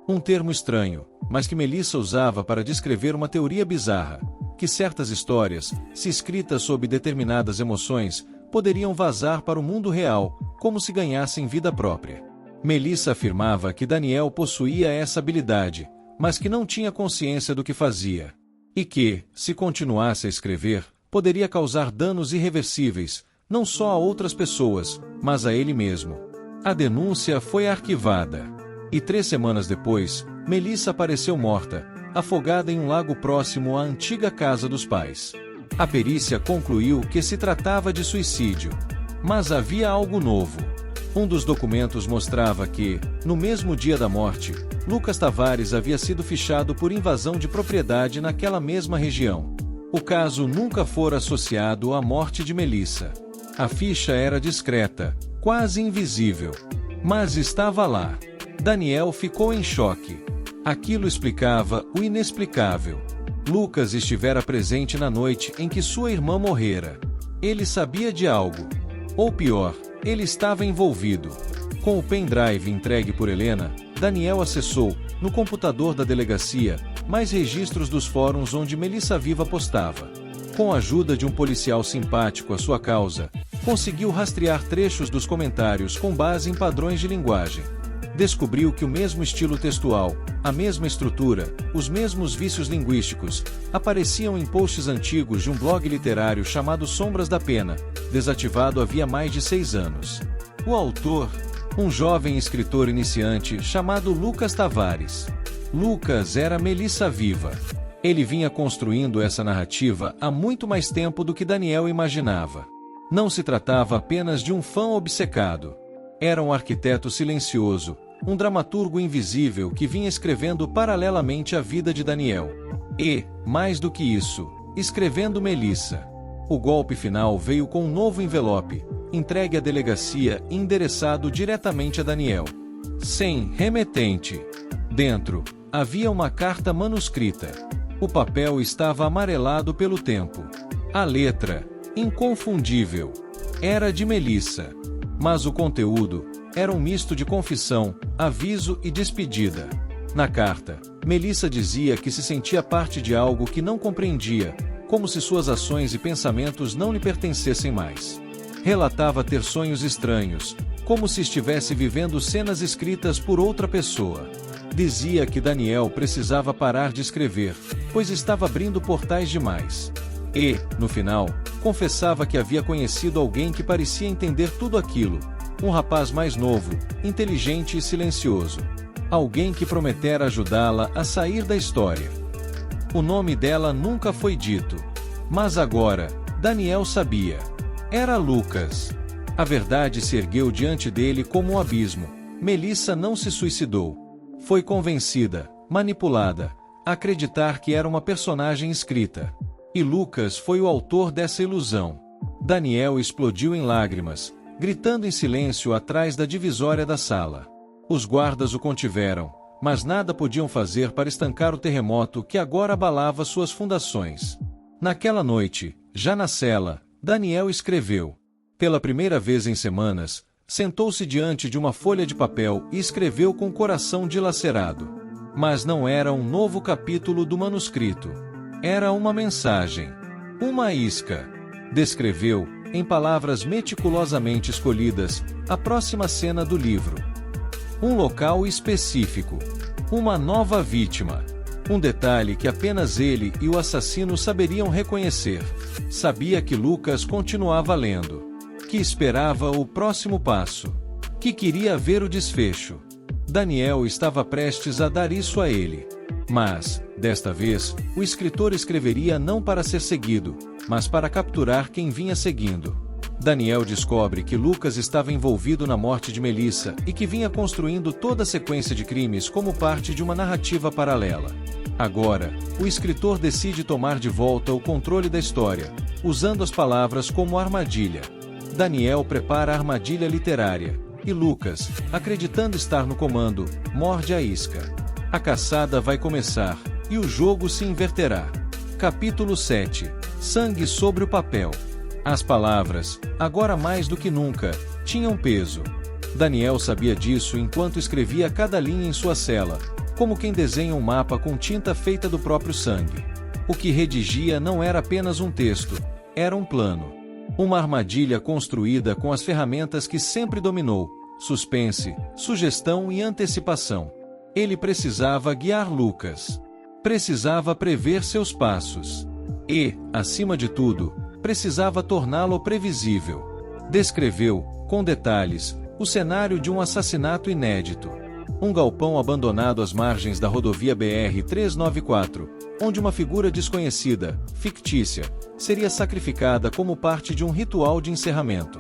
Um termo estranho, mas que Melissa usava para descrever uma teoria bizarra, que certas histórias, se escritas sob determinadas emoções, poderiam vazar para o mundo real, como se ganhassem vida própria. Melissa afirmava que Daniel possuía essa habilidade, mas que não tinha consciência do que fazia. E que, se continuasse a escrever, poderia causar danos irreversíveis, não só a outras pessoas, mas a ele mesmo. A denúncia foi arquivada. E 3 semanas depois, Melissa apareceu morta, afogada em um lago próximo à antiga casa dos pais. A perícia concluiu que se tratava de suicídio. Mas havia algo novo. Um dos documentos mostrava que, no mesmo dia da morte, Lucas Tavares havia sido fichado por invasão de propriedade naquela mesma região. O caso nunca fora associado à morte de Melissa. A ficha era discreta, quase invisível. Mas estava lá. Daniel ficou em choque. Aquilo explicava o inexplicável. Lucas estivera presente na noite em que sua irmã morrera. Ele sabia de algo. Ou pior, ele estava envolvido. Com o pendrive entregue por Helena, Daniel acessou, no computador da delegacia, mais registros dos fóruns onde Melissa Viva postava. Com a ajuda de um policial simpático à sua causa, conseguiu rastrear trechos dos comentários com base em padrões de linguagem. Descobriu que o mesmo estilo textual, a mesma estrutura, os mesmos vícios linguísticos, apareciam em posts antigos de um blog literário chamado Sombras da Pena, desativado havia mais de 6 anos. O autor, um jovem escritor iniciante chamado Lucas Tavares. Lucas era Melissa Viva. Ele vinha construindo essa narrativa há muito mais tempo do que Daniel imaginava. Não se tratava apenas de um fã obcecado. Era um arquiteto silencioso, um dramaturgo invisível que vinha escrevendo paralelamente a vida de Daniel. E, mais do que isso, escrevendo Melissa. O golpe final veio com um novo envelope, entregue à delegacia e endereçado diretamente a Daniel. Sem remetente. Dentro, havia uma carta manuscrita. O papel estava amarelado pelo tempo. A letra, inconfundível, era de Melissa. Mas o conteúdo era um misto de confissão, aviso e despedida. Na carta, Melissa dizia que se sentia parte de algo que não compreendia, como se suas ações e pensamentos não lhe pertencessem mais. Relatava ter sonhos estranhos, como se estivesse vivendo cenas escritas por outra pessoa. Dizia que Daniel precisava parar de escrever, pois estava abrindo portais demais. E, no final, confessava que havia conhecido alguém que parecia entender tudo aquilo, um rapaz mais novo, inteligente e silencioso. Alguém que prometera ajudá-la a sair da história. O nome dela nunca foi dito. Mas agora, Daniel sabia. Era Lucas. A verdade se ergueu diante dele como um abismo. Melissa não se suicidou. Foi convencida, manipulada, a acreditar que era uma personagem escrita. E Lucas foi o autor dessa ilusão. Daniel explodiu em lágrimas, gritando em silêncio atrás da divisória da sala. Os guardas o contiveram, mas nada podiam fazer para estancar o terremoto que agora abalava suas fundações. Naquela noite, já na cela, Daniel escreveu. Pela primeira vez em semanas, sentou-se diante de uma folha de papel e escreveu com o coração dilacerado. Mas não era um novo capítulo do manuscrito. Era uma mensagem. Uma isca. Descreveu, em palavras meticulosamente escolhidas, a próxima cena do livro. Um local específico. Uma nova vítima. Um detalhe que apenas ele e o assassino saberiam reconhecer. Sabia que Lucas continuava lendo. Que esperava o próximo passo. Que queria ver o desfecho. Daniel estava prestes a dar isso a ele. Mas, desta vez, o escritor escreveria não para ser seguido, mas para capturar quem vinha seguindo. Daniel descobre que Lucas estava envolvido na morte de Melissa e que vinha construindo toda a sequência de crimes como parte de uma narrativa paralela. Agora, o escritor decide tomar de volta o controle da história, usando as palavras como armadilha. Daniel prepara a armadilha literária, e Lucas, acreditando estar no comando, morde a isca. A caçada vai começar, e o jogo se inverterá. Capítulo 7. Sangue sobre o papel. As palavras, agora mais do que nunca, tinham peso. Daniel sabia disso enquanto escrevia cada linha em sua cela, como quem desenha um mapa com tinta feita do próprio sangue. O que redigia não era apenas um texto, era um plano. Uma armadilha construída com as ferramentas que sempre dominou: suspense, sugestão e antecipação. Ele precisava guiar Lucas. Precisava prever seus passos. E, acima de tudo, precisava torná-lo previsível. Descreveu, com detalhes, o cenário de um assassinato inédito. Um galpão abandonado às margens da rodovia BR-394, onde uma figura desconhecida, fictícia, seria sacrificada como parte de um ritual de encerramento.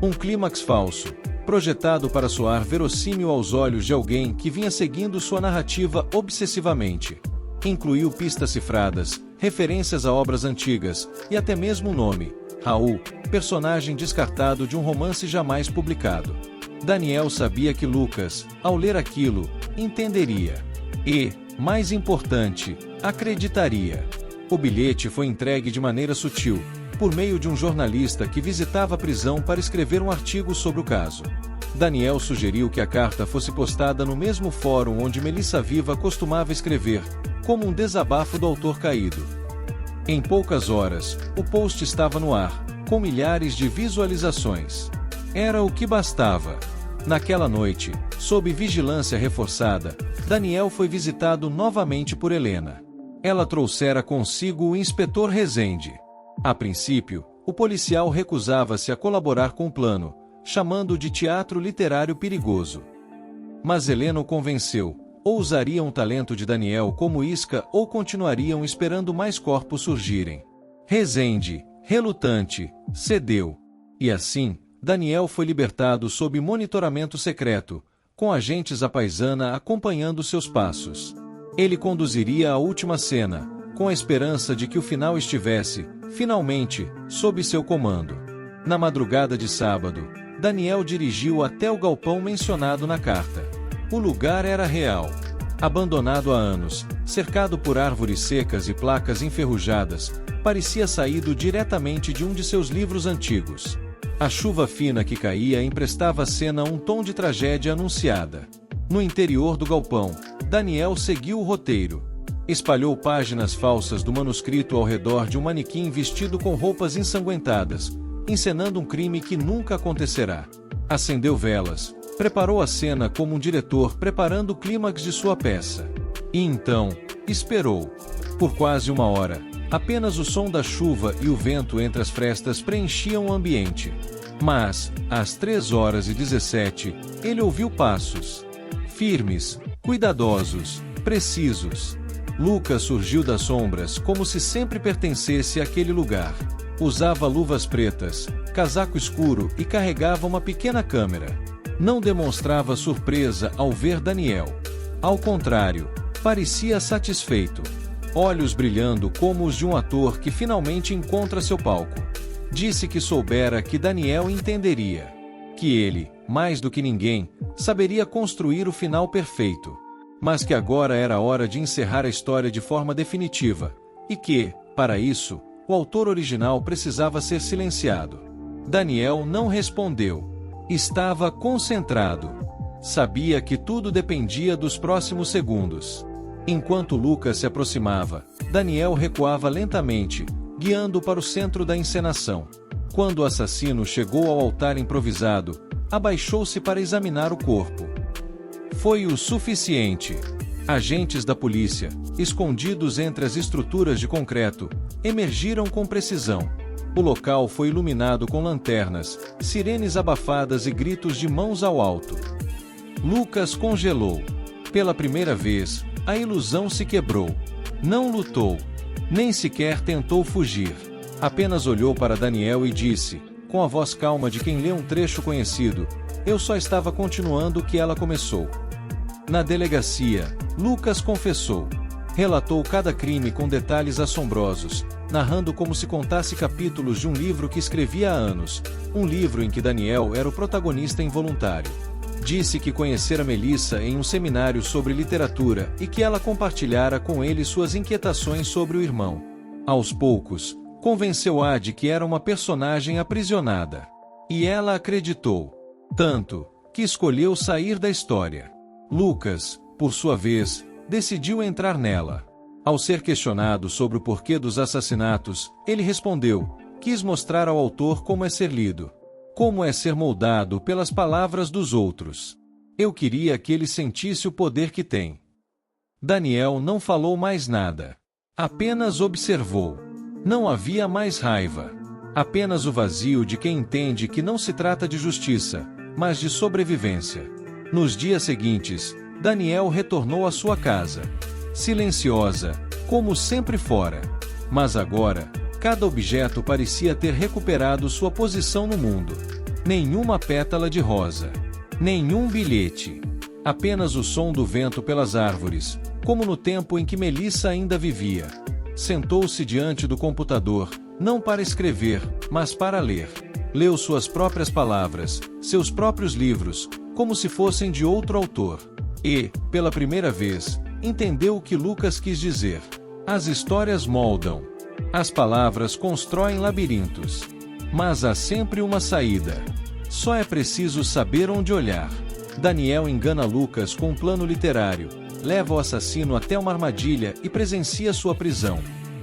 Um clímax falso, projetado para soar verossímil aos olhos de alguém que vinha seguindo sua narrativa obsessivamente. Incluiu pistas cifradas, referências a obras antigas, e até mesmo o nome, Raul, personagem descartado de um romance jamais publicado. Daniel sabia que Lucas, ao ler aquilo, entenderia. E, mais importante, acreditaria. O bilhete foi entregue de maneira sutil, por meio de um jornalista que visitava a prisão para escrever um artigo sobre o caso. Daniel sugeriu que a carta fosse postada no mesmo fórum onde Melissa Viva costumava escrever, como um desabafo do autor caído. Em poucas horas, o post estava no ar, com milhares de visualizações. Era o que bastava. Naquela noite, sob vigilância reforçada, Daniel foi visitado novamente por Helena. Ela trouxera consigo o inspetor Rezende. A princípio, o policial recusava-se a colaborar com o plano, chamando-o de teatro literário perigoso. Mas Helena o convenceu: ou usariam o talento de Daniel como isca ou continuariam esperando mais corpos surgirem. Rezende, relutante, cedeu. E assim, Daniel foi libertado sob monitoramento secreto, com agentes à paisana acompanhando seus passos. Ele conduziria a última cena, com a esperança de que o final estivesse, finalmente, sob seu comando. Na madrugada de sábado, Daniel dirigiu até o galpão mencionado na carta. O lugar era real. Abandonado há anos, cercado por árvores secas e placas enferrujadas, parecia saído diretamente de um de seus livros antigos. A chuva fina que caía emprestava à cena um tom de tragédia anunciada. No interior do galpão, Daniel seguiu o roteiro. Espalhou páginas falsas do manuscrito ao redor de um manequim vestido com roupas ensanguentadas, encenando um crime que nunca acontecerá. Acendeu velas, preparou a cena como um diretor preparando o clímax de sua peça. E então, esperou. Por quase uma hora, apenas o som da chuva e o vento entre as frestas preenchiam o ambiente. Mas, às 3h17, ele ouviu passos. Firmes, cuidadosos, precisos. Lucas surgiu das sombras como se sempre pertencesse àquele lugar. Usava luvas pretas, casaco escuro e carregava uma pequena câmera. Não demonstrava surpresa ao ver Daniel. Ao contrário, parecia satisfeito. Olhos brilhando como os de um ator que finalmente encontra seu palco. Disse que soubera que Daniel entenderia. Que ele, mais do que ninguém, saberia construir o final perfeito. Mas que agora era a hora de encerrar a história de forma definitiva. E que, para isso, o autor original precisava ser silenciado. Daniel não respondeu. Estava concentrado. Sabia que tudo dependia dos próximos segundos. Enquanto Lucas se aproximava, Daniel recuava lentamente, guiando-o para o centro da encenação. Quando o assassino chegou ao altar improvisado, abaixou-se para examinar o corpo. Foi o suficiente. Agentes da polícia, escondidos entre as estruturas de concreto, emergiram com precisão. O local foi iluminado com lanternas, sirenes abafadas e gritos de mãos ao alto. Lucas congelou. Pela primeira vez, a ilusão se quebrou. Não lutou. Nem sequer tentou fugir. Apenas olhou para Daniel e disse, com a voz calma de quem lê um trecho conhecido, eu só estava continuando o que ela começou. Na delegacia, Lucas confessou. Relatou cada crime com detalhes assombrosos, narrando como se contasse capítulos de um livro que escrevia há anos, um livro em que Daniel era o protagonista involuntário. Disse que conhecera Melissa em um seminário sobre literatura e que ela compartilhara com ele suas inquietações sobre o irmão. Aos poucos, convenceu-a de que era uma personagem aprisionada. E ela acreditou. Tanto, que escolheu sair da história. Lucas, por sua vez, decidiu entrar nela. Ao ser questionado sobre o porquê dos assassinatos, ele respondeu, quis mostrar ao autor como é ser lido. Como é ser moldado pelas palavras dos outros. Eu queria que ele sentisse o poder que tem. Daniel não falou mais nada. Apenas observou. Não havia mais raiva. Apenas o vazio de quem entende que não se trata de justiça, mas de sobrevivência. Nos dias seguintes, Daniel retornou à sua casa. Silenciosa, como sempre fora. Mas agora, cada objeto parecia ter recuperado sua posição no mundo. Nenhuma pétala de rosa. Nenhum bilhete. Apenas o som do vento pelas árvores, como no tempo em que Melissa ainda vivia. Sentou-se diante do computador, não para escrever, mas para ler. Leu suas próprias palavras, seus próprios livros, como se fossem de outro autor. E, pela primeira vez, entendeu o que Lucas quis dizer. As histórias moldam. As palavras constroem labirintos. Mas há sempre uma saída. Só é preciso saber onde olhar. Daniel engana Lucas com um plano literário, leva o assassino até uma armadilha e presencia sua prisão.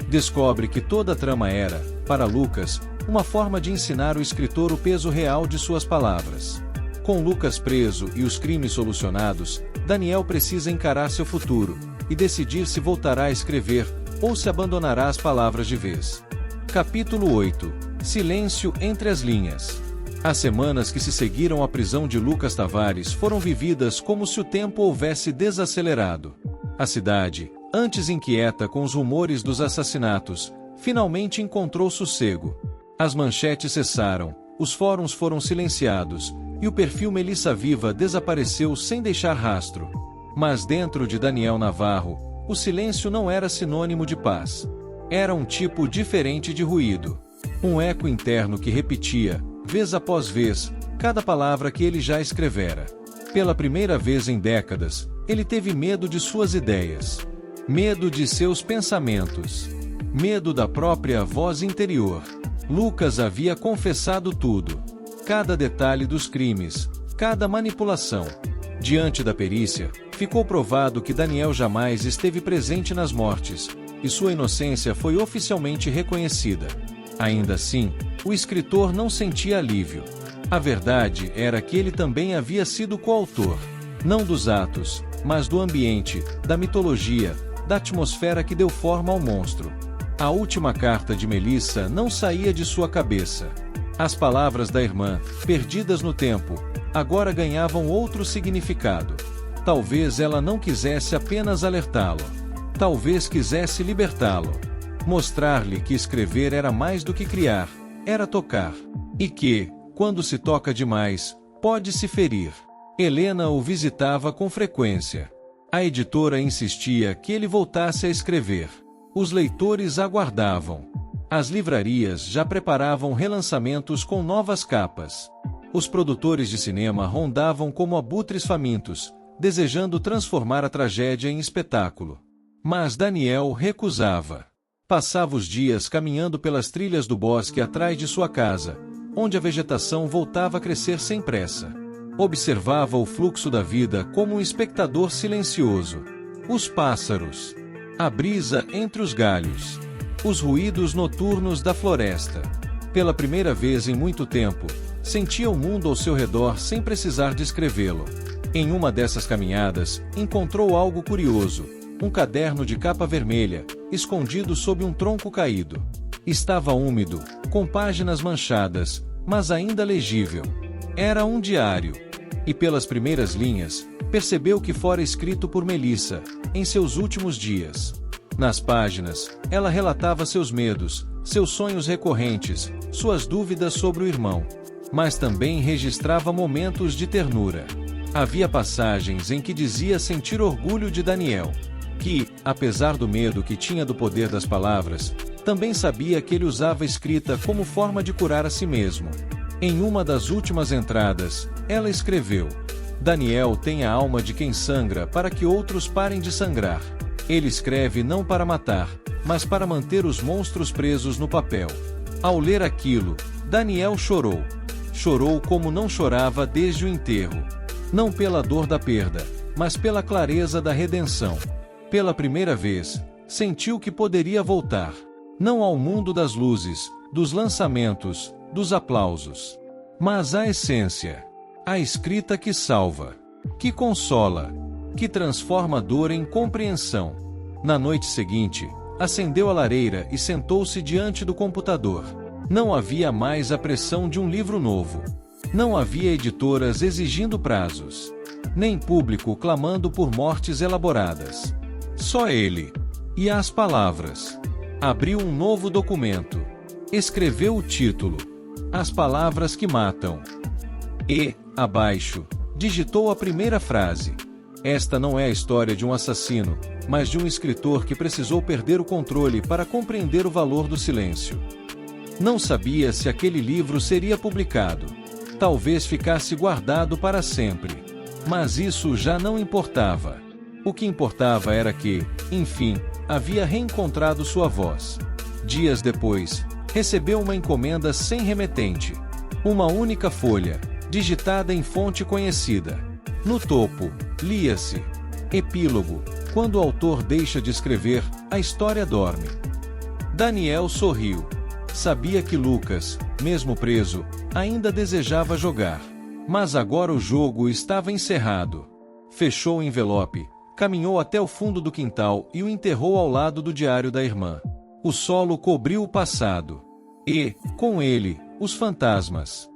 Descobre que toda a trama era, para Lucas, uma forma de ensinar o escritor o peso real de suas palavras. Com Lucas preso e os crimes solucionados, Daniel precisa encarar seu futuro e decidir se voltará a escrever ou se abandonará as palavras de vez. Capítulo 8. Silêncio entre as linhas. As semanas que se seguiram à prisão de Lucas Tavares foram vividas como se o tempo houvesse desacelerado. A cidade, antes inquieta com os rumores dos assassinatos, finalmente encontrou sossego. As manchetes cessaram, os fóruns foram silenciados, e o perfil Melissa Viva desapareceu sem deixar rastro. Mas dentro de Daniel Navarro, o silêncio não era sinônimo de paz. Era um tipo diferente de ruído. Um eco interno que repetia, vez após vez, cada palavra que ele já escrevera. Pela primeira vez em décadas, ele teve medo de suas ideias. Medo de seus pensamentos. Medo da própria voz interior. Lucas havia confessado tudo. Cada detalhe dos crimes, cada manipulação. Diante da perícia, ficou provado que Daniel jamais esteve presente nas mortes, e sua inocência foi oficialmente reconhecida. Ainda assim, o escritor não sentia alívio. A verdade era que ele também havia sido coautor, não dos atos, mas do ambiente, da mitologia, da atmosfera que deu forma ao monstro. A última carta de Melissa não saía de sua cabeça. As palavras da irmã, perdidas no tempo, agora ganhavam outro significado. Talvez ela não quisesse apenas alertá-lo. Talvez quisesse libertá-lo. Mostrar-lhe que escrever era mais do que criar, era tocar. E que, quando se toca demais, pode se ferir. Helena o visitava com frequência. A editora insistia que ele voltasse a escrever. Os leitores aguardavam. As livrarias já preparavam relançamentos com novas capas. Os produtores de cinema rondavam como abutres famintos, desejando transformar a tragédia em espetáculo. Mas Daniel recusava. Passava os dias caminhando pelas trilhas do bosque atrás de sua casa, onde a vegetação voltava a crescer sem pressa. Observava o fluxo da vida como um espectador silencioso. Os pássaros. A brisa entre os galhos. Os ruídos noturnos da floresta. Pela primeira vez em muito tempo, sentia o mundo ao seu redor sem precisar descrevê-lo. Em uma dessas caminhadas, encontrou algo curioso: um caderno de capa vermelha, escondido sob um tronco caído. Estava úmido, com páginas manchadas, mas ainda legível. Era um diário. E pelas primeiras linhas, percebeu que fora escrito por Melissa, em seus últimos dias. Nas páginas, ela relatava seus medos, seus sonhos recorrentes, suas dúvidas sobre o irmão. Mas também registrava momentos de ternura. Havia passagens em que dizia sentir orgulho de Daniel, que, apesar do medo que tinha do poder das palavras, também sabia que ele usava a escrita como forma de curar a si mesmo. Em uma das últimas entradas, ela escreveu: Daniel tem a alma de quem sangra para que outros parem de sangrar. Ele escreve não para matar, mas para manter os monstros presos no papel. Ao ler aquilo, Daniel chorou. Chorou como não chorava desde o enterro. Não pela dor da perda, mas pela clareza da redenção. Pela primeira vez, sentiu que poderia voltar. Não ao mundo das luzes, dos lançamentos, dos aplausos. Mas à essência. A escrita que salva, que consola, que transforma a dor em compreensão. Na noite seguinte, acendeu a lareira e sentou-se diante do computador. Não havia mais a pressão de um livro novo. Não havia editoras exigindo prazos. Nem público clamando por mortes elaboradas. Só ele. E as palavras. Abriu um novo documento. Escreveu o título: As Palavras que Matam. E, abaixo, digitou a primeira frase. Esta não é a história de um assassino, mas de um escritor que precisou perder o controle para compreender o valor do silêncio. Não sabia se aquele livro seria publicado. Talvez ficasse guardado para sempre. Mas isso já não importava. O que importava era que, enfim, havia reencontrado sua voz. Dias depois, recebeu uma encomenda sem remetente. Uma única folha, digitada em fonte conhecida. No topo, lia-se: Epílogo. Quando o autor deixa de escrever, a história dorme. Daniel sorriu. Sabia que Lucas, mesmo preso, ainda desejava jogar. Mas agora o jogo estava encerrado. Fechou o envelope, caminhou até o fundo do quintal e o enterrou ao lado do diário da irmã. O solo cobriu o passado. E, com ele, os fantasmas.